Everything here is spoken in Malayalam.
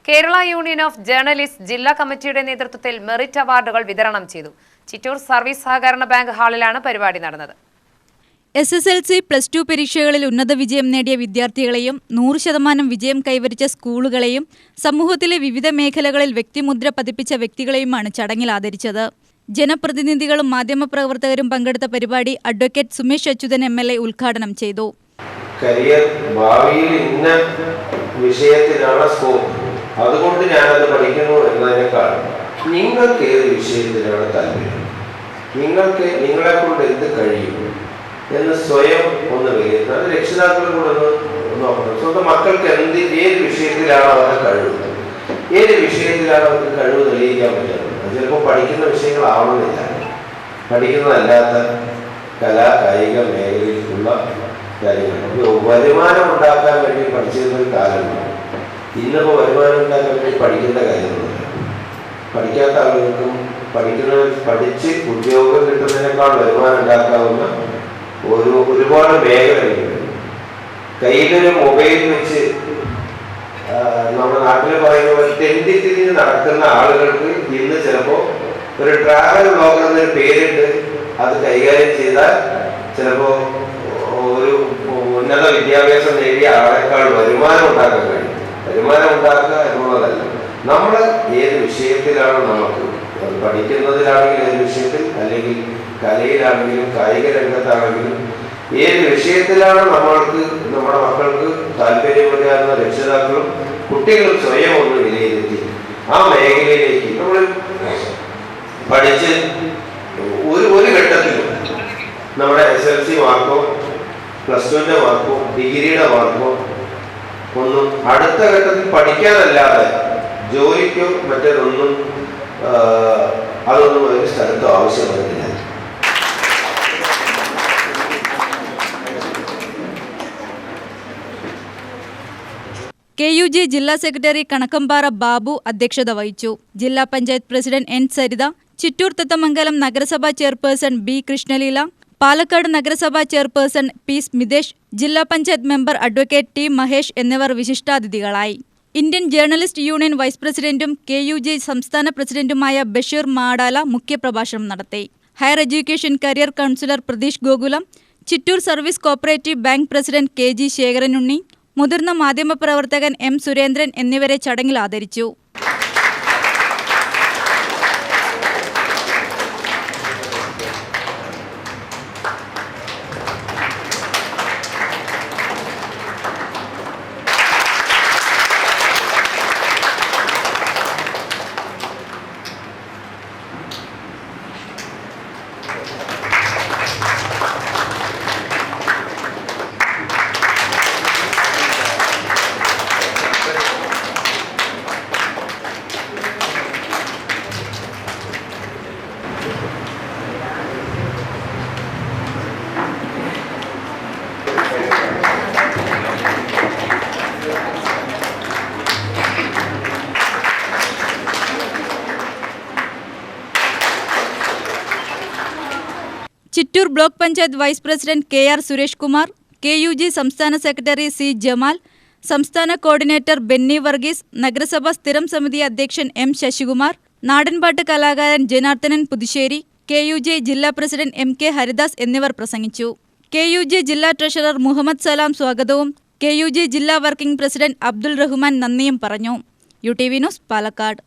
കേരള യൂണിയൻ ഓഫ് ജേർണലിസ്റ്റ് ജില്ലാ കമ്മിറ്റിയുടെ നേതൃത്വത്തിൽ മെറിറ്റ് അവാർഡുകൾ വിതരണം ചെയ്തു. ചിറ്റൂർ സർവീസ് സഹകരണ ബാങ്ക് ഹാളിലാണ് പരിപാടി നടന്നത്. SSLC, +2 പരീക്ഷകളിൽ ഉന്നത വിജയം നേടിയ വിദ്യാർത്ഥികളെയും 100% വിജയം കൈവരിച്ച സ്കൂളുകളെയും സമൂഹത്തിലെ വിവിധ മേഖലകളിൽ വ്യക്തിമുദ്ര പതിപ്പിച്ച വ്യക്തികളെയുമാണ് ചടങ്ങിൽ ആദരിച്ചത്. ജനപ്രതിനിധികളും മാധ്യമപ്രവർത്തകരും പങ്കെടുത്ത പരിപാടി അഡ്വക്കേറ്റ് സുമേഷ് അച്യുതൻ MLA ഉദ്ഘാടനം ചെയ്തു. കരിയർ ഭാവിയിൽ ഇന്ന വിഷയത്തിലാണ് സ്കോപ്പ്, അതുകൊണ്ട് ഞാനത് പഠിക്കുന്നു എന്നതിനേക്കാൾ നിങ്ങൾക്ക് ഏത് വിഷയത്തിലാണ് താല്പര്യം, നിങ്ങളെ കൊണ്ട് എന്ത് കഴിയും എന്ന് സ്വയം ഒന്ന് വിലയിരുത്തുക. അത് രക്ഷിതാക്കളും കൂടെ ഒന്ന് നോക്കണം. സ്വന്തം മക്കൾക്ക് ഏത് വിഷയത്തിലാണ് അവരുടെ കഴിവ്, ഏത് വിഷയത്തിലാണ് അവർക്ക് കഴിവ് തെളിയിക്കാൻ പറ്റുന്നത്. അത് ചിലപ്പോൾ പഠിക്കുന്ന വിഷയങ്ങളാവണമെന്നില്ല, പഠിക്കുന്നതല്ലാത്ത കലാ കായിക മേഖലയിലുള്ള കാര്യങ്ങൾ. വരുമാനം ഉണ്ടാക്കാൻ വേണ്ടി പഠിച്ചിരുന്നൊരു കാലമാണ്. ഇന്നിപ്പോൾ വരുമാനം ഉണ്ടാക്കാൻ വേണ്ടി പഠിക്കേണ്ട കാര്യങ്ങളൊന്നുമില്ല. പഠിക്കാത്ത ആളുകൾക്കും പഠിച്ച് ഉദ്യോഗം കിട്ടുന്നതിനേക്കാൾ വരുമാനം ഉണ്ടാക്കാവുന്ന ഒരുപാട് മേഖലകളുണ്ട്. കയ്യിലൊരു മൊബൈൽ വെച്ച് നമ്മുടെ നാട്ടിൽ പറയുന്ന തെണ്ടിത്തിരിഞ്ഞ് നടക്കുന്ന ആളുകൾക്ക് ഇന്ന് ചിലപ്പോൾ ഒരു ട്രാവൽ ബ്ലോഗർ എന്നൊരു പേരിട്ട് അത് കൈകാര്യം ചെയ്താൽ ചിലപ്പോൾ ഒരു ഉന്നത വിദ്യാഭ്യാസം നേടിയ ആളെക്കാൾ വരുമാനം ഉണ്ടാക്കാൻ കഴിയും. വരുമാനം ഉണ്ടാക്കുക എന്നുള്ളതല്ല, നമ്മൾ ഏത് വിഷയത്തിലാണ് നമുക്ക് പഠിക്കുന്നതിലാണെങ്കിൽ ഏത് വിഷയത്തിൽ, അല്ലെങ്കിൽ കലയിലാണെങ്കിലും കായിക രംഗത്താണെങ്കിലും ഏത് വിഷയത്തിലാണ് നമ്മൾക്ക് നമ്മുടെ മക്കൾക്ക് താല്പര്യമില്ലാത്ത രക്ഷിതാക്കളും കുട്ടികളും സ്വയം ഒന്ന് വിലയിരുത്തി ആ മേഖലയിലേക്ക് നമ്മൾ പഠിച്ച് ഒരു ഘട്ടത്തിൽ നമ്മുടെ SSLC മാർക്കോ +2 മാർക്കോ ഡിഗ്രിയുടെ മാർക്കോ ഒന്നും അടുത്ത ഘട്ടത്തിൽ പഠിക്കാനല്ലാതെ ജോലിക്കോ മറ്റേതൊന്നും അതൊന്നും ഒരു സ്ഥലത്തോ ആവശ്യം വരുന്നില്ല. KUJ ജില്ലാ സെക്രട്ടറി കണക്കമ്പാറ ബാബു അധ്യക്ഷത വഹിച്ചു. ജില്ലാ പഞ്ചായത്ത് പ്രസിഡന്റ് N സരിത, ചിറ്റൂർ തത്തമംഗലം നഗരസഭാ ചെയർപേഴ്സൺ B കൃഷ്ണലീല, പാലക്കാട് നഗരസഭാ ചെയർപേഴ്സൺ P സ്മിതേഷ്, ജില്ലാ panchayat member advocate T Mahesh എന്നിവർ വിശിഷ്ടാതിഥികളായി. ഇന്ത്യൻ ജേർണലിസ്റ്റ് യൂണിയൻ വൈസ് പ്രസിഡന്റും KUJ സംസ്ഥാന പ്രസിഡന്റുമായ ബഷീർ മാടാല മുഖ്യപ്രഭാഷണം നടത്തി. Higher education career counsellor Pratheesh Gokulam, Chittur service cooperative bank president KG Sekharanunni, മുതിർന്ന മാധ്യമപ്രവർത്തകൻ M സുരേന്ദ്രൻ എന്നിവരെ ചടങ്ങിൽ ആദരിച്ചു. Chittur block panchayat vice president KR Suresh Kumar, KUJ സംസ്ഥാന സെക്രട്ടറി C ജമാൽ, സംസ്ഥാന കോർഡിനേറ്റർ ബെന്നി വർഗീസ്, നഗരസഭാ സ്ഥിരം സമിതി അധ്യക്ഷൻ M ശശികുമാർ, നാടൻപാട്ട് കലാകാരൻ ജനാർദ്ദനൻ പുതുശ്ശേരി, KUJ ജില്ലാ പ്രസിഡന്റ് MK ഹരിദാസ് എന്നിവർ പ്രസംഗിച്ചു. KUJ ജില്ലാ ട്രഷറർ മുഹമ്മദ് സലാം സ്വാഗതവും KUJ ജില്ലാ വർക്കിംഗ് പ്രസിഡന്റ് അബ്ദുൾ റഹ്മാൻ നന്ദിയും പറഞ്ഞു. UTV news, Palakkad.